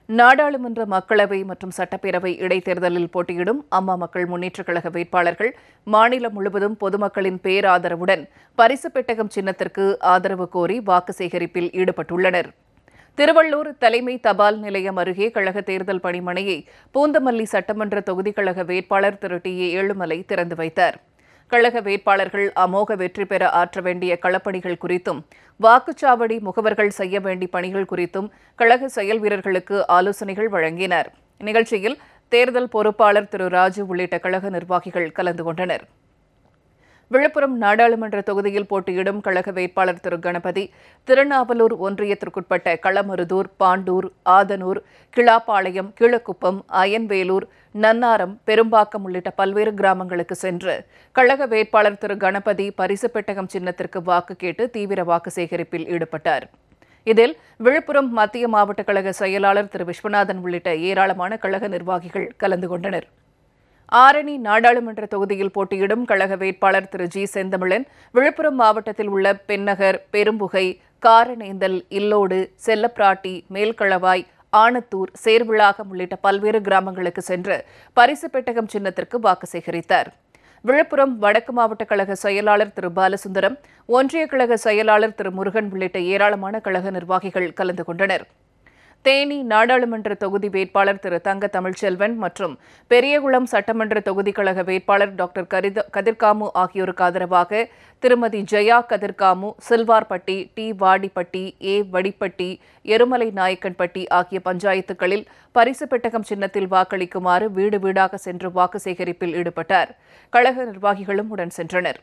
நாடாளுமன்ற மக்களவை மற்றும் சட்டப்பேரவை இடைத்தேர்தலில் போட்டியிடும் அம்மா மக்கள் முன்னேற்றக் கழக வேட்பாளர்கள் மாநிலம் முழுவதும் பொதுமக்களின் பேராதரவுடன் பரிசு பெட்டகம் சின்னத்திற்கு ஆதரவு கோரி வாக்கு சேகரிப்பில் ஈடுபட்டுள்ளனர். திருவள்ளூர் தலைமை தபால் நிலையம் அருகே கழக தேர்தல் பணிமனையை பூந்தமல்லி சட்டமன்ற தொகுதிக் கழக வேட்பாளர் திரு டி.ஏ. ஏழுமலை திறந்து வைத்தார். கழக வேட்பாளர்கள் அமோக வெற்றி பெற ஆற்ற வேண்டிய களப்பணிகள் குறித்தும் வாக்குச்சாவடி முகவர்கள் செய்ய வேண்டிய பணிகள் குறித்தும் கழக செயல் வீரர்களுக்கு ஆலோசனைகள் வழங்கினர். நிகழ்ச்சியில் தேர்தல் பொறுப்பாளர் திரு ராஜு உள்ளிட்ட கழக நிர்வாகிகள் கலந்து கொண்டனர். விழுப்புரம் நாடாளுமன்ற தொகுதியில் போட்டியிடும் கழக வேட்பாளர் திரு கணபதி திருநாவலூர் ஒன்றியத்திற்குட்பட்ட களமருதூர், பாண்டூர், ஆதனூர், கிளாப்பாளையம், கீழக்குப்பம், அயன்வேலூர், நன்னாரம், பெரும்பாக்கம் உள்ளிட்ட பல்வேறு கிராமங்களுக்கு சென்று கழக வேட்பாளர் திரு கணபதி பரிசு பெட்டகம் சின்னத்திற்கு வாக்கு கேட்டு தீவிர வாக்கு சேகரிப்பில் ஈடுபட்டார். இதில் விழுப்புரம் மத்திய மாவட்ட கழக செயலாளர் திரு விஸ்வநாதன் உள்ளிட்ட ஏராளமான கழக நிர்வாகிகள் கலந்து கொண்டனர். ஆரணி நாடாளுமன்ற தொகுதியில் போட்டியிடும் கழக வேட்பாளர் திரு ஜி. செந்தமிழன் விழுப்புரம் மாவட்டத்தில் உள்ள பென்னகர், பெரும்புகை, காரணேந்தல், இல்லோடு, செல்லப்பிராட்டி, மேல்களவாய், ஆனத்தூர், சேர்விளாகம் உள்ளிட்ட பல்வேறு கிராமங்களுக்கு சென்று பரிசு பெட்டகம் சின்னத்திற்கு வாக்கு சேகரித்தார். விழுப்புரம் வடக்கு மாவட்ட கழக செயலாளர் திரு பாலசுந்தரம், ஒன்றிய கழக செயலாளர் திரு முருகன் உள்ளிட்ட ஏராளமான கழக நிர்வாகிகள் கலந்து கொண்டனர். தேனி நாடாளுமன்ற தொகுதி வேட்பாளர் திரு தங்க தமிழ்ச்செல்வன் மற்றும் பெரியகுளம் சட்டமன்ற தொகுதி கழக வேட்பாளர் டாக்டர் கதிர்காமு ஆகியோருக்கு ஆதரவாக திருமதி ஜெயா கதிர்காமு சில்வார்பட்டி, டி. வாடிப்பட்டி, ஏ. வடிப்பட்டி, எருமலை நாயக்கன்பட்டி ஆகிய பஞ்சாயத்துகளில் பரிசு பெட்டகம் சின்னத்தில் வாக்களிக்குமாறு வீடு வீடாக சென்று வாக்கு சேகரிப்பில் ஈடுபட்டார். கழக நிர்வாகிகளும் உடன் சென்றனர்.